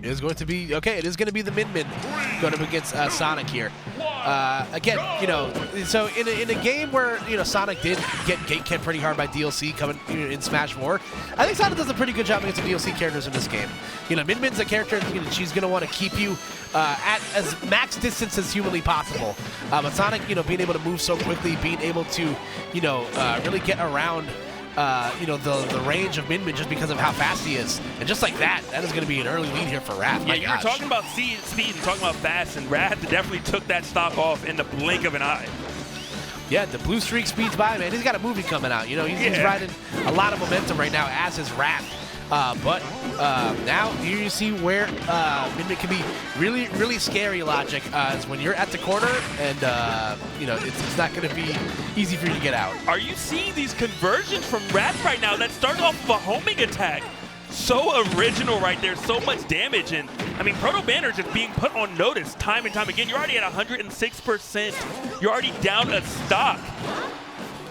is going to be, okay, it is going to be the Min Min going up against Sonic here. Again, so in a game where, Sonic did get gate-kept pretty hard by DLC coming in Smash 4, I think Sonic does a pretty good job against the DLC characters in this game. Min Min's a character, she's going to want to keep you at as max distance as humanly possible. But Sonic, being able to move so quickly, being able to, really get around the range of Min Min just because of how fast he is. And just like that is going to be an early lead here for Wrath. Yeah, you were talking about speed and talking about fast, and Wrath definitely took that stock off in the blink of an eye. Yeah, the blue streak speeds by, man. He's got a movie coming out. He's riding a lot of momentum right now as is Wrath. But now here you see where Min Min can be really, really scary. Logic is when you're at the corner and it's not going to be easy for you to get out. Are you seeing these conversions from Wrath right now that start off of a homing attack? So original right there, so much damage, and I mean ProtoBanham just being put on notice time and time again. You're already at 106%. You're already down a stock.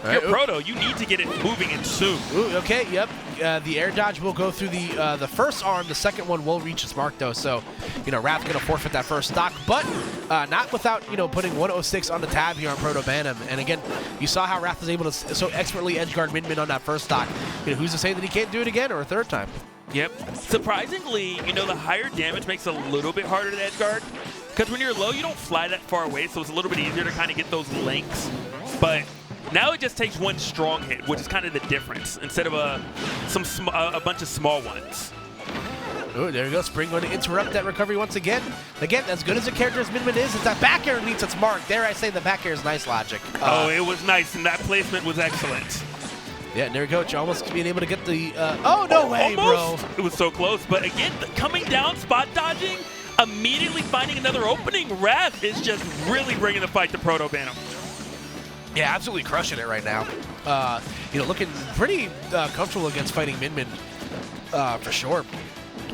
You're Proto, you need to get it moving and soon. Ooh, okay, yep. The air dodge will go through the first arm. The second one will reach its mark, though. So, Wrath's going to forfeit that first stock, but not without, putting 106 on the tab here on ProtoBanham. And again, you saw how Wrath was able to so expertly edgeguard Min Min on that first stock. Who's to say that he can't do it again or a third time? Yep. Surprisingly, the higher damage makes it a little bit harder to edgeguard. Because when you're low, you don't fly that far away, so it's a little bit easier to kind of get those links. But now it just takes one strong hit, which is kind of the difference, instead of a bunch of small ones. Oh, there we go. Spring going to interrupt that recovery once again. Again, as good as a character as Min Min is, if that back air meets its mark, dare I say the back air is nice, Logic. It was nice, and that placement was excellent. Yeah, and there we go. Almost being able to get the... oh, no way, almost. Bro. It was so close. But again, coming down, spot dodging, immediately finding another opening. Wrath is just really bringing the fight to ProtoBanham. Yeah, absolutely crushing it right now. Looking pretty comfortable against fighting Min Min, for sure.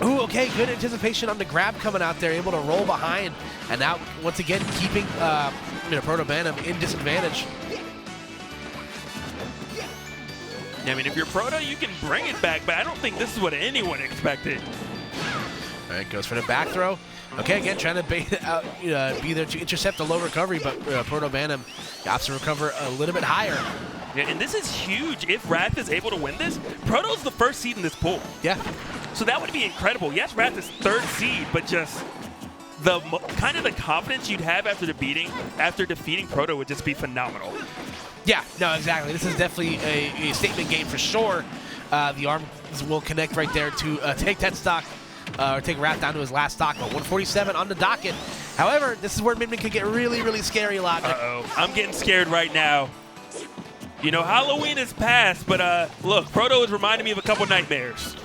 Ooh, okay, good anticipation on the grab coming out there, able to roll behind, and now once again keeping ProtoBanham in disadvantage. I mean, if you're Proto, you can bring it back, but I don't think this is what anyone expected. All right, goes for the back throw. Okay, again, trying to bait out, be there to intercept the low recovery, but ProtoBanham opts to recover a little bit higher. Yeah, and this is huge. If Wrath is able to win this, Proto's the first seed in this pool. Yeah. So that would be incredible. Yes, Wrath is third seed, but just the kind of the confidence you'd have after defeating Proto would just be phenomenal. Yeah, no, exactly. This is definitely a statement game for sure. The arms will connect right there to take that stock, or take Wrath down to his last stock, but 147 on the docket. However, this is where Min Min could get really, really scary, Logic. Uh-oh. I'm getting scared right now. Halloween is past, but look, Proto is reminding me of a couple nightmares.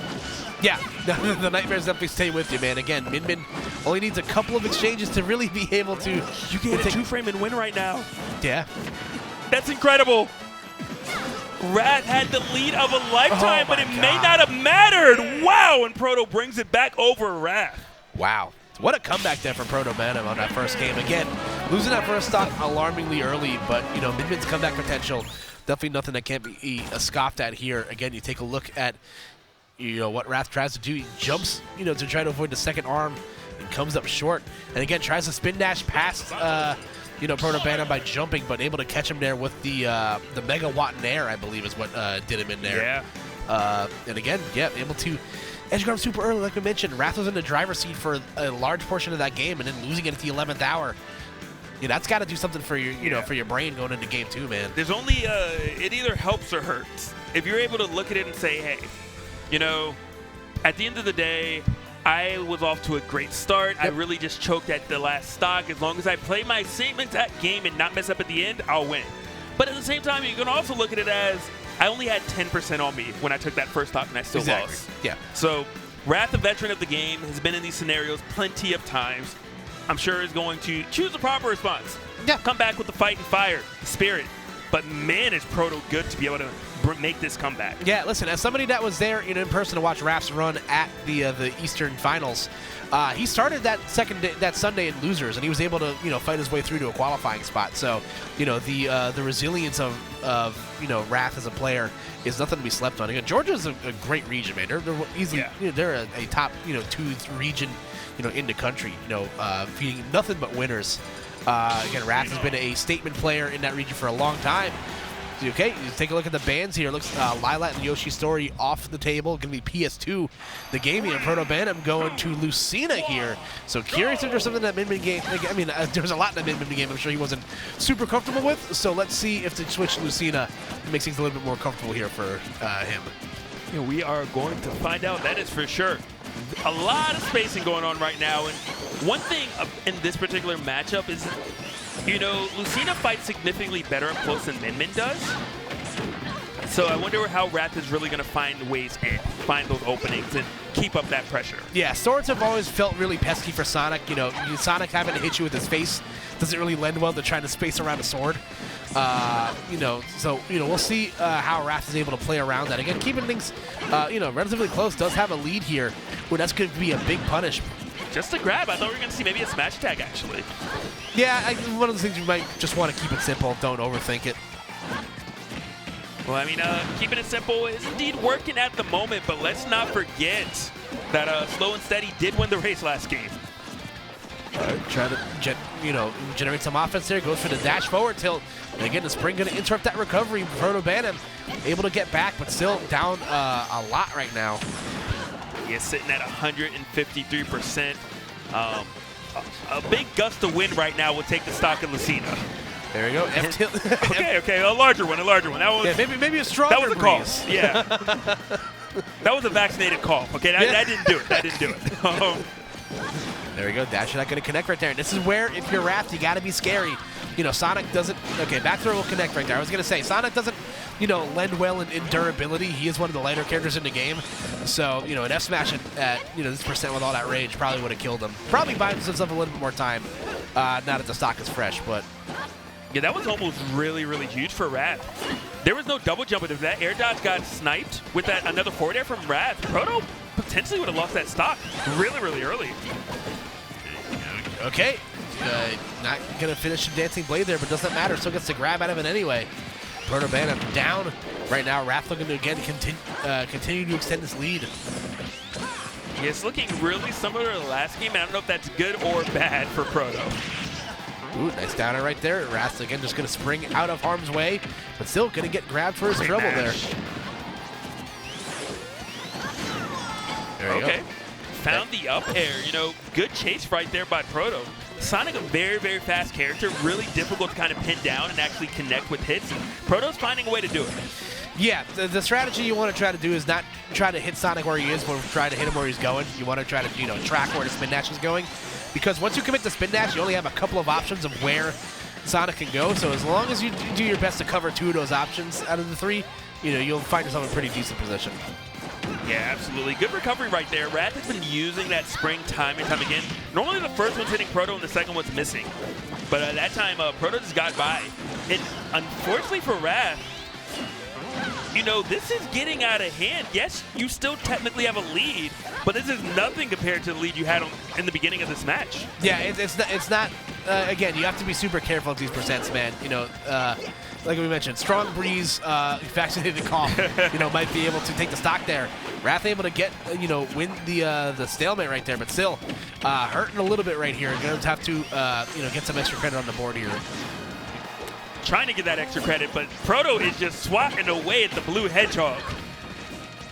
Yeah, the nightmares definitely stay with you, man. Again, Min Min only needs a couple of exchanges to really be able to... You can get a two-frame and win right now. Yeah. That's incredible. Wrath had the lead of a lifetime, but it may not have mattered. Wow, and Proto brings it back over Wrath. Wow. What a comeback there from ProtoBanham on that first game. Again, losing that first stock alarmingly early, but, Min Min's comeback potential, definitely nothing that can't be scoffed at here. Again, you take a look at, what Wrath tries to do. He jumps, to try to avoid the second arm and comes up short. And again, tries to spin dash past, ProtoBanham by jumping, but able to catch him there with the megawatt in air, I believe is what did him in there. Yeah. And again, yeah, able to edgeguard him super early, like we mentioned. Wrath was in the driver's seat for a large portion of that game, and then losing it at the 11th hour. That's got to do something for your, for your brain going into game 2, man. There's only it either helps or hurts. If you're able to look at it and say, hey, at the end of the day, I was off to a great start. Yep. I really just choked at the last stock. As long as I play my statements at game and not mess up at the end, I'll win. But at the same time, you can also look at it as I only had 10% on me when I took that first stock and I still lost. Yeah. So Wrath, the veteran of the game, has been in these scenarios plenty of times. I'm sure is going to choose the proper response. Yeah. Come back with the fight and fire, the spirit. But man, is Proto good to be able to make this comeback. Yeah, listen, as somebody that was there in person to watch Raph's run at the Eastern Finals, he started that Sunday in losers, and he was able to fight his way through to a qualifying spot. So the resilience of Raph as a player is nothing to be slept on. Again, Georgia's a great region, man. They're easily they're a top 2 region in the country. Feeding nothing but winners. Again, Raph has been a statement player in that region for a long time. Okay, you take a look at the bands here. It looks Lilat and Yoshi Story off the table. Going to be PS2. The game here, ProtoBanham going to Lucina here. So curious if there's something in that Min-Min game. I mean, there's a lot in that Min-Min game I'm sure he wasn't super comfortable with. So let's see if the switch to Lucina makes things a little bit more comfortable here for him. We are going to find out, that is for sure. A lot of spacing going on right now. And one thing in this particular matchup is, Lucina fights significantly better up close than Min-Min does. So I wonder how Raph is really going to find ways and find those openings and keep up that pressure. Yeah, swords have always felt really pesky for Sonic. Sonic having to hit you with his face doesn't really lend well to trying to space around a sword. So we'll see how Raph is able to play around that. Again, keeping things, relatively close. Does have a lead here. Well, that's going to be a big punish. Just a grab. I thought we were going to see maybe a smash attack, actually. Yeah, one of the things you might just want to keep it simple. Don't overthink it. Well, I mean, keeping it simple is indeed working at the moment, but let's not forget that Slow and Steady did win the race last game. Try to generate some offense there. Goes for the dash forward tilt. And again, the spring going to interrupt that recovery. ProtoBanham able to get back, but still down a lot right now. He is sitting at 153%. A big gust of wind right now will take the stock of Lucina. There we go. Okay, a larger one. That was maybe a stronger. That was a breeze. call. Yeah, that was a vaccinated call. Okay, that didn't do it. That didn't do it. There we go. Dash not going to connect right there. And this is where, if you're Raph, you got to be scary. Sonic doesn't. Okay, back throw will connect right there. I was going to say Sonic doesn't, lend well in durability. He is one of the lighter characters in the game. So, an F smash at this percent with all that rage probably would have killed him. Probably buys himself a little bit more time. Now that the stock is fresh, but. Yeah, that was almost really, really huge for Raph. There was no double jump, but if that air dodge got sniped with that another forward air from Raph, Proto potentially would have lost that stock really, really early. Okay, not going to finish the Dancing Blade there, but doesn't matter. Still gets the grab out of it anyway. ProtoBanham down right now. Raph looking to, again, continue to extend his lead. Yeah, it's looking really similar to the last game. I don't know if that's good or bad for Proto. Ooh, nice downer right there. Raph, again, just going to spring out of harm's way, but still going to get grabbed for his trouble there. There you go. Found the up air. Good chase right there by Proto. Sonic, a very, very fast character, really difficult to kind of pin down and actually connect with hits. Proto's finding a way to do it. Yeah, the strategy you want to try to do is not try to hit Sonic where he is, but try to hit him where he's going. You want to try to, track where the spin dash is going. Because once you commit to spin dash, you only have a couple of options of where Sonic can go. So as long as you do your best to cover 2 of those options out of the 3, you'll find yourself in a pretty decent position. Yeah, absolutely. Good recovery right there. Raph has been using that spring time and time again. Normally the first one's hitting Proto and the second one's missing. But that time, Proto just got by. And unfortunately for Raph, this is getting out of hand. Yes, you still technically have a lead, but this is nothing compared to the lead you had in the beginning of this match. Yeah, it's not again, you have to be super careful of these percents, man. Like we mentioned, strong breeze, vaccinated cough, might be able to take the stock there. Raph able to get, win the stalemate right there, but still hurting a little bit right here. Going to have to, get some extra credit on the board here. Trying to get that extra credit, but Proto is just swatting away at the blue hedgehog.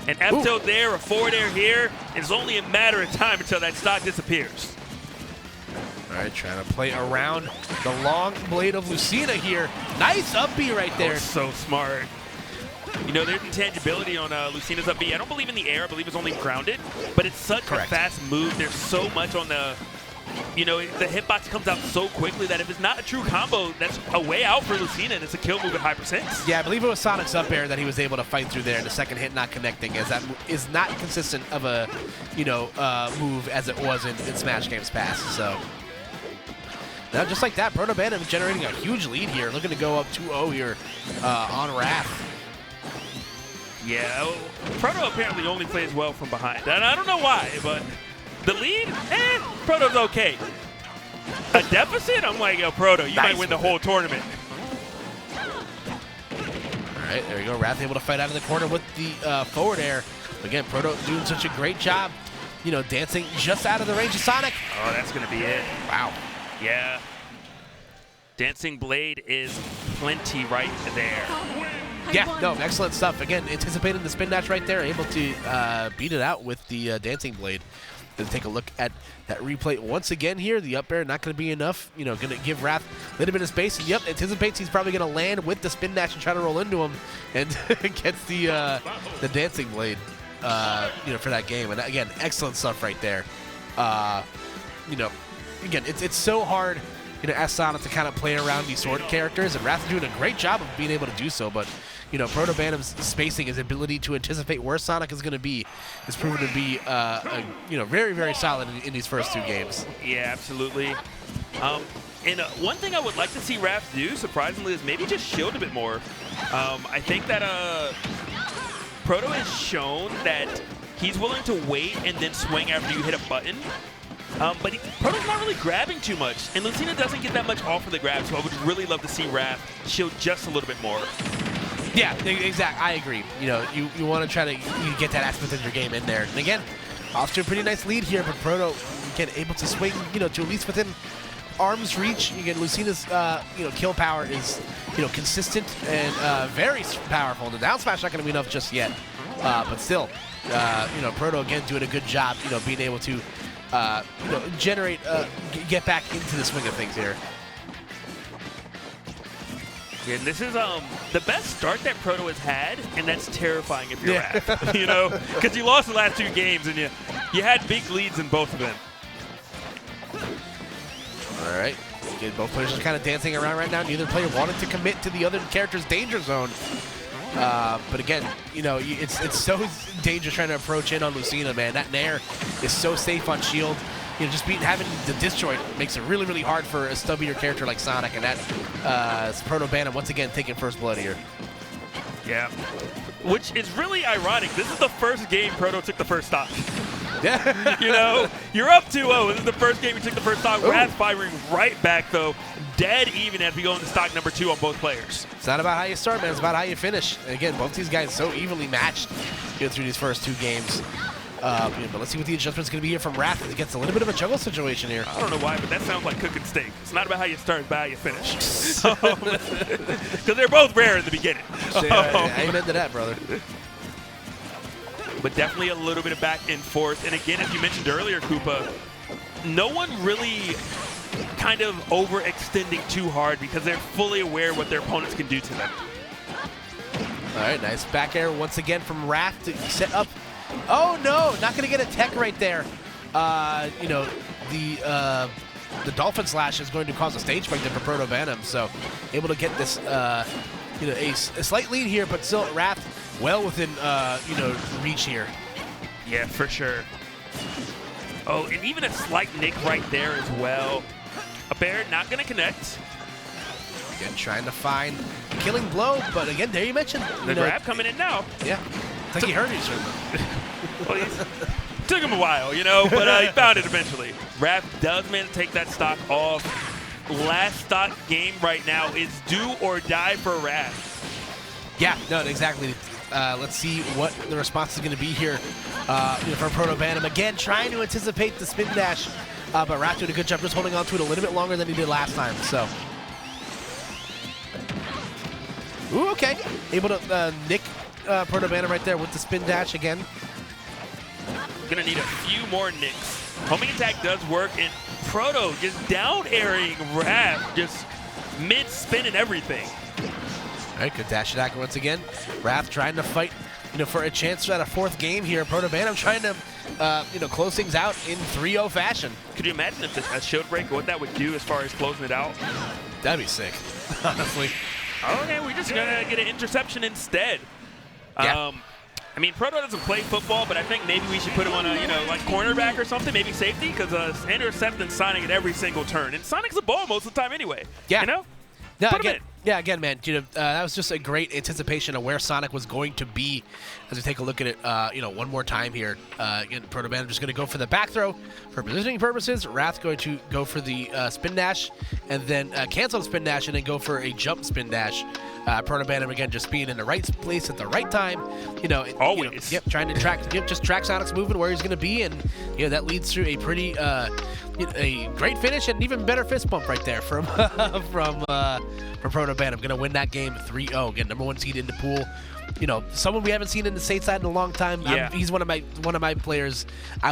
An F tilt there, a forward air here. It's only a matter of time until that stock disappears. All right, trying to play around the long blade of Lucina here. Nice up B right there. Oh, so smart. There's intangibility on Lucina's up B. I don't believe in the air. I believe it's only grounded, but it's such a fast move. There's so much on the, the hitbox comes out so quickly that if it's not a true combo, that's a way out for Lucina, and it's a kill move at high percents. Yeah, I believe it was Sonic's up air that he was able to fight through there, and the second hit not connecting, as that is not consistent of a, move as it was in Smash games past. So. Now, just like that, ProtoBanham generating a huge lead here, looking to go up 2-0 here on Raph. Yeah, Proto apparently only plays well from behind. And I don't know why, but the lead, Proto's okay. A deficit? I'm like, yo, Proto, you might win the whole tournament. All right, there you go. Wrath able to fight out of the corner with the forward air. Again, Proto doing such a great job, you know, dancing just out of the range of Sonic. Oh, that's going to be it. Wow. Yeah. Dancing Blade is plenty right there. Yeah, no, excellent stuff. Again, anticipating the spin dash right there, able to beat it out with the Dancing Blade. Going to take a look at that replay once again here. The up air not going to be enough. You know, going to give Wrath a little bit of space. And, yep, anticipates he's probably going to land with the spin dash and try to roll into him. And gets the Dancing Blade, you know, for that game. And, again, excellent stuff right there. You know, again, it's so hard, you know, as Sonic to kind of play around these sword characters. And Wrath is doing a great job of being able to do so. But, you know, ProtoBanham's spacing, his ability to anticipate where Sonic is going to be, is proven to be, you know, very, very solid in these first two games. Yeah, absolutely. And one thing I would like to see Wrath do, surprisingly, is maybe just shield a bit more. I think that Proto has shown that he's willing to wait and then swing after you hit a button. But Proto's not really grabbing too much, and Lucina doesn't get that much off of the grab, so I would really love to see Wrath shield just a little bit more. Yeah, exactly. I agree. You know, you want to try to get that aspect of your game in there. And again, off to a pretty nice lead here, but Proto, again, able to swing, you know, to at least within arm's reach. Again, Lucina's, you know, kill power is, you know, consistent and very powerful. The down smash not going to be enough just yet, but still, you know, Proto again doing a good job, you know, being able to, you know, generate, get back into the swing of things here. And this is the best start that Proto has had, and that's terrifying if you're Wrath, you know, because you lost the last two games and you had big leads in both of them. All right, again, both players are kind of dancing around right now. Neither player wanted to commit to the other character's danger zone. But again, you know, it's so dangerous trying to approach in on Lucina, man. That Nair is so safe on shield. You know, just having the disjoint makes it really, really hard for a stubbier character like Sonic, and that is ProtoBanham once again taking first blood here. Yeah, which is really ironic. This is the first game Proto took the first stock. Yeah. You know, you're up 2-0. This is the first game you took the first stock. Wrath firing right back, though. Dead even as we go into stock number 2 on both players. It's not about how you start, man. It's about how you finish. And again, both these guys so evenly matched through these first two games. But let's see what the adjustment's going to be here from Wrath as he gets a little bit of a juggle situation here. I don't know why, but that sounds like cooking steak. It's not about how you start, it's about how you finish. Because they're both rare in the beginning. Amen to that, brother. But definitely a little bit of back and forth. And again, as you mentioned earlier, Koopa, no one really kind of overextending too hard because they're fully aware what their opponents can do to them. All right, nice back air once again from Wrath to set up. Oh no, not gonna get a tech right there. You know, the Dolphin Slash is going to cause a stage break there for ProtoBanham, so able to get this, you know, a slight lead here, but still Wrath well within, you know, reach here. Yeah, for sure. Oh, and even a slight nick right there as well. A bear not gonna connect. Again, trying to find a killing blow, but again, there you mentioned the grab coming in now. Yeah. It's like he heard each other. Well, took him a while, you know, but he found it eventually. Wrath does manage to take that stock off. Last stock game right now is do or die for Wrath. Yeah, no, exactly. Let's see what the response is going to be here you know, from ProtoBanham. Again, trying to anticipate the spin dash, but Wrath doing a good job just holding on to it a little bit longer than he did last time. So, ooh, okay, able to nick ProtoBanham right there with the spin dash again. Gonna need a few more nicks. Homing attack does work, and Proto just down airing Wrath, just mid spin and everything. All right, good dash attack once again. Wrath trying to fight, you know, for a chance at a fourth game here. ProtoBanham trying to, you know, close things out in 3-0 fashion. Could you imagine if a shield break, what that would do as far as closing it out? That'd be sick, honestly. Okay, we're just gonna get an interception instead. Yeah. I mean, Proto doesn't play football, but I think maybe we should put him on a, you know, like cornerback or something, maybe safety, because intercepting Sonic at every single turn. And Sonic's a ball most of the time anyway. Yeah. You know? No, Put again, him Yeah, again, man, that was just a great anticipation of where Sonic was going to be as we take a look at it, one more time here. Again, ProtoBanham just going to go for the back throw for positioning purposes. Wrath going to go for the spin dash and then cancel the spin dash and then go for a jump spin dash. ProtoBanham, again, just being in the right place at the right time. Always. Trying to track Sonic's movement where he's going to be, and that leads to a pretty a great finish and even better fist bump right there from ProtoBanham. Going to win that game 3-0. Again, number 1 seed in the pool. Someone we haven't seen in the stateside in a long time. Yeah. He's one of my players I was